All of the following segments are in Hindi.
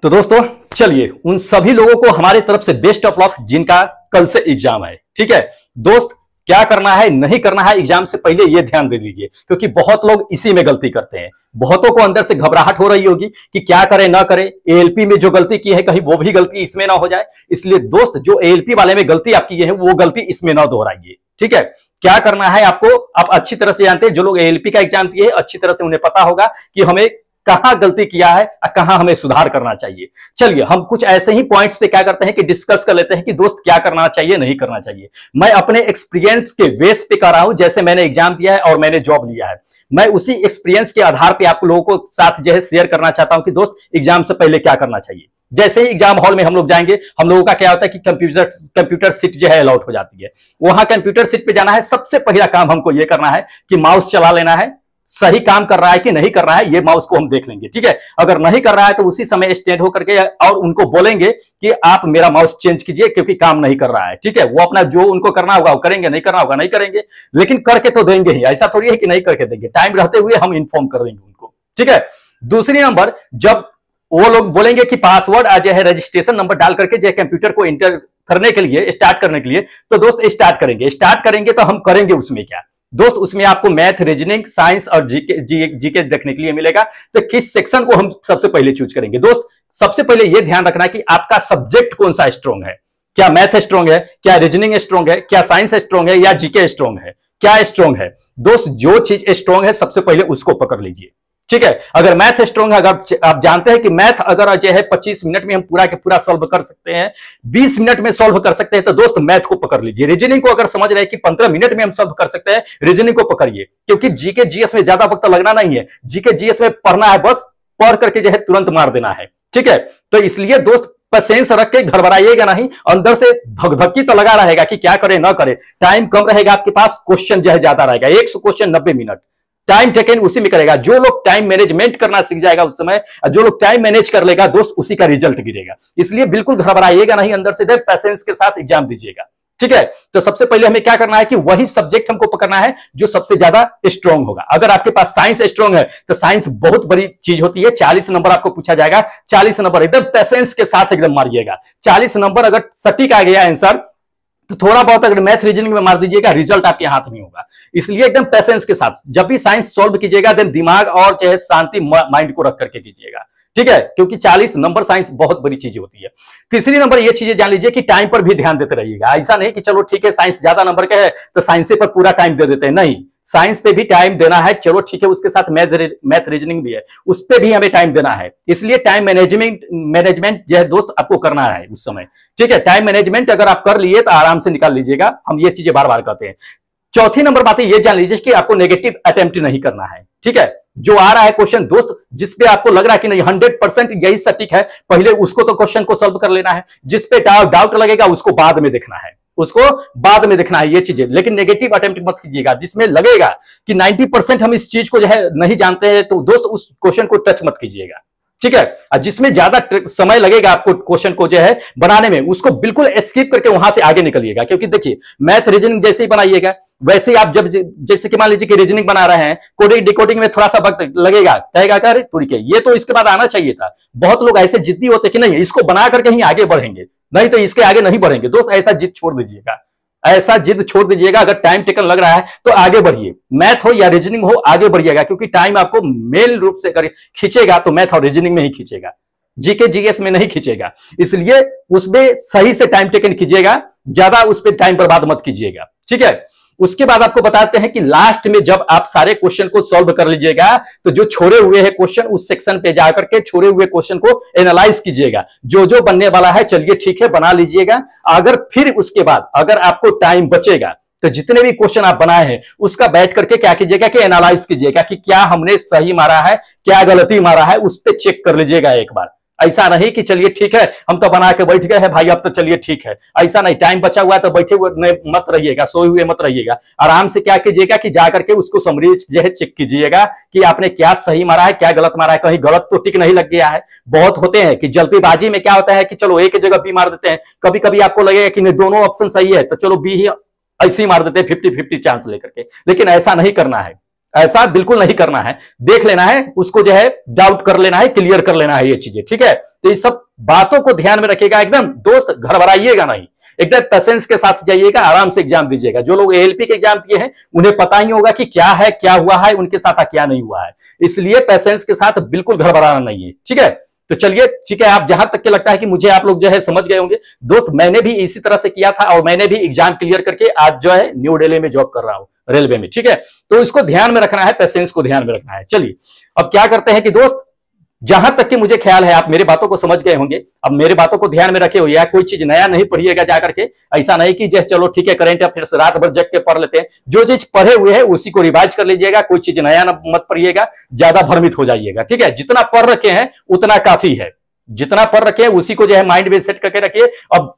तो दोस्तों चलिए उन सभी लोगों को हमारी तरफ से बेस्ट ऑफ लक जिनका कल से एग्जाम है। ठीक है दोस्त, क्या करना है नहीं करना है एग्जाम से पहले ये ध्यान दे लीजिए, क्योंकि बहुत लोग इसी में गलती करते हैं। बहुतों को अंदर से घबराहट हो रही होगी कि क्या करें ना करें, एएलपी में जो गलती की है कहीं वो भी गलती इसमें ना हो जाए। इसलिए दोस्त जो एएलपी वाले में गलती आप की है वो गलती इसमें ना दोहराइए। ठीक है, क्या करना है आपको आप अच्छी तरह से जानते हैं। जो लोग एएलपी का एग्जाम दिए अच्छी तरह से उन्हें पता होगा कि हमें कहां गलती किया है और कहां हमें सुधार करना चाहिए। चलिए हम कुछ ऐसे ही पॉइंट्स पे क्या करते हैं कि डिस्कस कर लेते हैं कि दोस्त क्या करना चाहिए नहीं करना चाहिए। मैं अपने एक्सपीरियंस के बेस पे कर रहा हूं, जैसे मैंने एग्जाम दिया है और मैंने जॉब लिया है। मैं उसी एक्सपीरियंस के आधार पे आप लोगों को साथ जो है शेयर करना चाहता हूं कि दोस्त एग्जाम से पहले क्या करना चाहिए। जैसे ही एग्जाम हॉल में हम लोग जाएंगे, हम लोगों का क्या होता है कि कंप्यूटर सीट जो है अलॉट हो जाती है। वहां कंप्यूटर सीट पे जाना है, सबसे पहला काम हमको यह करना है कि माउस चला लेना है। सही काम कर रहा है कि नहीं कर रहा है ये माउस को हम देख लेंगे। ठीक है, अगर नहीं कर रहा है तो उसी समय स्टैंड होकर के और उनको बोलेंगे कि आप मेरा माउस चेंज कीजिए क्योंकि काम नहीं कर रहा है। ठीक है, वो अपना जो उनको करना होगा वो करेंगे, नहीं करना होगा नहीं करेंगे, लेकिन करके तो देंगे ही। ऐसा थोड़ी है कि नहीं करके देंगे, टाइम रहते हुए हम इन्फॉर्म कर देंगे उनको। ठीक है, दूसरी नंबर, जब वो लोग बोलेंगे कि पासवर्ड आ जाए रजिस्ट्रेशन नंबर डाल करके जो कंप्यूटर को इंटर करने के लिए स्टार्ट करने के लिए, तो दोस्त स्टार्ट करेंगे तो हम करेंगे उसमें क्या दोस्त, उसमें आपको मैथ, रीजनिंग, साइंस और जीके देखने के लिए मिलेगा। तो किस सेक्शन को हम सबसे पहले चूज करेंगे दोस्त? सबसे पहले यह ध्यान रखना कि आपका सब्जेक्ट कौन सा स्ट्रॉन्ग है। क्या मैथ स्ट्रॉन्ग है, क्या रीजनिंग स्ट्रॉन्ग है, क्या साइंस स्ट्रॉन्ग है, या जीके स्ट्रॉन्ग है, क्या स्ट्रॉन्ग है दोस्त? जो चीज स्ट्रॉन्ग है सबसे पहले उसको पकड़ लीजिए। ठीक है, अगर मैथ स्ट्रॉन्ग है, अगर आप जानते हैं कि मैथ अगर जो है 25 मिनट में हम पूरा के पूरा सॉल्व कर सकते हैं, 20 मिनट में सॉल्व कर सकते हैं, तो दोस्त मैथ को पकड़ लीजिए। रीजनिंग को अगर समझ रहे हैं कि 15 मिनट में हम सॉल्व कर सकते हैं, रीजनिंग को पकड़िए, क्योंकि जीके जीएस में ज्यादा वक्त लगना नहीं है। जीके जीएस में पढ़ना है, बस पढ़ करके जो है तुरंत मार देना है। ठीक है, तो इसलिए दोस्त पेशेंस रख के घबराइएगा नहीं। अंदर से धकधकी तो लगा रहेगा कि क्या करे ना करे, टाइम कम रहेगा आपके पास, क्वेश्चन जो है ज्यादा रहेगा। 100 क्वेश्चन 90 मिनट टाइम टेकन उसी में करेगा। जो लोग टाइम मैनेजमेंट करना सीख जाएगा उस समय, जो लोग टाइम मैनेज कर लेगा दोस्त, उसी का रिजल्ट गिरेगा। इसलिए बिल्कुल घबराइएगा नहीं, अंदर से पेशेंस के साथ एग्जाम दीजिएगा। ठीक है, तो सबसे पहले हमें क्या करना है कि वही सब्जेक्ट हमको पकड़ना है जो सबसे ज्यादा स्ट्रॉन्ग होगा। अगर आपके पास साइंस स्ट्रॉन्ग है तो साइंस बहुत बड़ी चीज होती है। 40 नंबर आपको पूछा जाएगा, 40 नंबर एकदम पेशेंस के साथ एकदम मारिएगा। 40 नंबर अगर सटीक आ गया आंसर तो थोड़ा बहुत अगर मैथ रीजनिंग में मार दीजिएगा, रिजल्ट आपके हाथ में होगा। इसलिए एकदम पेशेंस के साथ जब भी साइंस सॉल्व कीजिएगा, देन दिमाग और चाहे शांति माइंड को रख करके कीजिएगा। ठीक है, क्योंकि 40 नंबर साइंस बहुत बड़ी चीज होती है। तीसरी नंबर ये चीजें जान लीजिए कि टाइम पर भी ध्यान देते रहिएगा। ऐसा नहीं कि चलो ठीक है साइंस ज्यादा नंबर का है तो साइंस पर पूरा टाइम दे देते हैं, नहीं, साइंस पे भी टाइम देना है। चलो ठीक है, उसके साथ मैथ रीजनिंग भी है, उस पे भी हमें टाइम देना है। इसलिए टाइम मैनेजमेंट जो है दोस्त आपको करना है उस समय। ठीक है, टाइम मैनेजमेंट अगर आप कर लिए तो आराम से निकाल लीजिएगा। हम ये चीजें बार बार कहते हैं। चौथी नंबर बात ये जान लीजिए कि आपको नेगेटिव अटेम्प्ट नहीं करना है। ठीक है, जो आ रहा है क्वेश्चन दोस्त, जिसपे आपको लग रहा है कि नहीं 100% यही सटीक है, पहले उसको तो क्वेश्चन को सॉल्व कर लेना है। जिसपे डाउट लगेगा उसको बाद में देखना है, ये चीजें। लेकिन नेगेटिव अटेम्प्ट मत कीजिएगा। जिसमें लगेगा कि 90% हम इस चीज को जो है नहीं जानते हैं, तो दोस्त उस क्वेश्चन को टच मत कीजिएगा। ठीक है, और जिसमें ज्यादा समय लगेगा आपको क्वेश्चन को जो है बनाने में, उसको बिल्कुल स्किप करके वहां से आगे निकलिएगा। क्योंकि देखिए मैथ रीजनिंग जैसे ही बनाइएगा वैसे ही आप जब जैसे कि मान लीजिए कि रीजनिंग बना रहे हैं, कोडिंग डिकोडिंग में थोड़ा सा वक्त लगेगा, कहेगा क्या तुड़ी के ये तो इसके बाद आना चाहिए था। बहुत लोग ऐसे जिद्दी होते कि नहीं इसको बना करके ही आगे बढ़ेंगे, नहीं तो इसके आगे नहीं बढ़ेंगे। दोस्त ऐसा जिद छोड़ दीजिएगा, ऐसा जिद छोड़ दीजिएगा। अगर टाइम टेकन लग रहा है तो आगे बढ़िए, मैथ हो या रीजनिंग हो आगे बढ़िएगा, क्योंकि टाइम आपको मेल रूप से खींचेगा तो मैथ और रीजनिंग में ही खींचेगा, जीके जीएस में नहीं खींचेगा। इसलिए उसमें सही से टाइम टेकन कीजिएगा, ज्यादा उस पर टाइम बर्बाद मत कीजिएगा। ठीक है, उसके बाद आपको बताते हैं कि लास्ट में जब आप सारे क्वेश्चन को सॉल्व कर लीजिएगा तो जो छोड़े हुए हैं क्वेश्चन उस सेक्शन पे जाकर के छोड़े हुए क्वेश्चन को एनालाइज कीजिएगा। जो बनने वाला है चलिए ठीक है बना लीजिएगा। अगर फिर उसके बाद अगर आपको टाइम बचेगा तो जितने भी क्वेश्चन आप बनाए हैं उसका बैठ करके क्या कीजिएगा कि एनालाइज कीजिएगा कि क्या हमने सही मारा है, क्या गलती मारा है, उस पर चेक कर लीजिएगा एक बार। ऐसा नहीं कि चलिए ठीक है हम तो बना के बैठ गए हैं भाई अब तो चलिए ठीक है, ऐसा नहीं। टाइम बचा हुआ है तो बैठे हुए मत रहिएगा, सोए हुए मत रहिएगा। आराम से क्या कीजिएगा कि जाकर के उसको समरीज जो है चेक कीजिएगा कि आपने क्या सही मारा है, क्या गलत मारा है, कहीं गलत तो टिक नहीं लग गया है। बहुत होते हैं कि जल्दीबाजी में क्या होता है कि चलो एक जगह बी मार देते हैं, कभी कभी आपको लगेगा कि नहीं दोनों ऑप्शन सही है तो चलो बी ही ऐसे ही मार देते हैं 50-50 चांस लेकर के, लेकिन ऐसा नहीं करना है। ऐसा बिल्कुल नहीं करना है, देख लेना है, उसको जो है डाउट कर लेना है, क्लियर कर लेना है ये चीजें, ठीक है। तो ये सब बातों को ध्यान में रखिएगा, एकदम दोस्त घबराइएगा नहीं, एकदम पेशेंस के साथ जाइएगा, आराम से एग्जाम दीजिएगा। जो लोग एएलपी के एग्जाम दिए हैं उन्हें पता ही होगा कि क्या है, क्या हुआ है, उनके साथ क्या नहीं हुआ है, इसलिए पेशेंस के साथ बिल्कुल घबराना नहीं है, ठीक है। तो चलिए ठीक है, आप जहां तक के लगता है कि मुझे आप लोग जो है समझ गए होंगे दोस्त, मैंने भी इसी तरह से किया था और मैंने भी एग्जाम क्लियर करके आज जो है न्यू दिल्ली में जॉब कर रहा हूं, रेलवे में, ठीक है। तो इसको ध्यान में रखना है, पेशेंस को ध्यान में रखना है। चलिए अब क्या करते हैं कि दोस्त, जहां तक कि मुझे ख्याल है आप मेरे बातों को समझ गए होंगे, अब मेरे बातों को ध्यान में रखे हुए, या कोई चीज नया नहीं पढ़िएगा जाकर के, ऐसा नहीं कि जैसे चलो ठीक है करेंट अफेयर्स रात भर जग के पढ़ लेते हैं, जो चीज पढ़े हुए है उसी को रिवाइज कर लीजिएगा, कोई चीज नया मत पढ़िएगा, ज्यादा भ्रमित हो जाइएगा, ठीक है। जितना पढ़ रखे हैं उतना काफी है, जितना पढ़ रखे हैं उसी को जो है माइंड में सेट करके रखिए। अब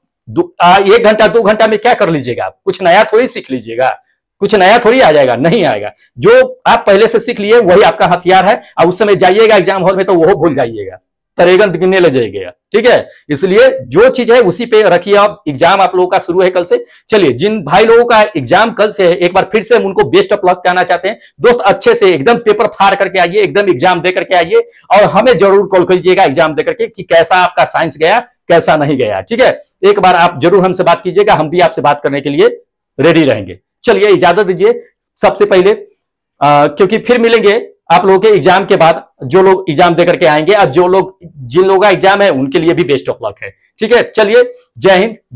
1 घंटा 2 घंटा में क्या कर लीजिएगा, कुछ नया थोड़ी सीख लीजिएगा, कुछ नया थोड़ी आ जाएगा, नहीं आएगा। जो आप पहले से सीख लिए वही आपका हथियार है, और उस समय जाइएगा एग्जाम हॉल में तो वो भूल जाइएगा, तरेगन गिनने लग जाइएगा, ठीक है। इसलिए जो चीज है उसी पे रखिए। आप एग्जाम आप लोगों का शुरू है कल से। चलिए जिन भाई लोगों का एग्जाम कल से है, एक बार फिर से हम उनको बेस्ट ऑफ लक कहना चाहते हैं दोस्त, अच्छे से एकदम पेपर फाड़ करके आइए, एकदम एग्जाम दे करके आइए, और हमें जरूर कॉल कीजिएगा एग्जाम दे करके कि कैसा आपका साइंस गया, कैसा नहीं गया, ठीक है। एक बार आप जरूर हमसे बात कीजिएगा, हम भी आपसे बात करने के लिए रेडी रहेंगे। चलिए इजाजत दीजिए सबसे पहले, क्योंकि फिर मिलेंगे आप लोगों के एग्जाम के बाद, जो लोग एग्जाम देकर के आएंगे, और जो लोग जिन लोगों का एग्जाम है उनके लिए भी बेस्ट ऑफ लक है, ठीक है। चलिए जय हिंद।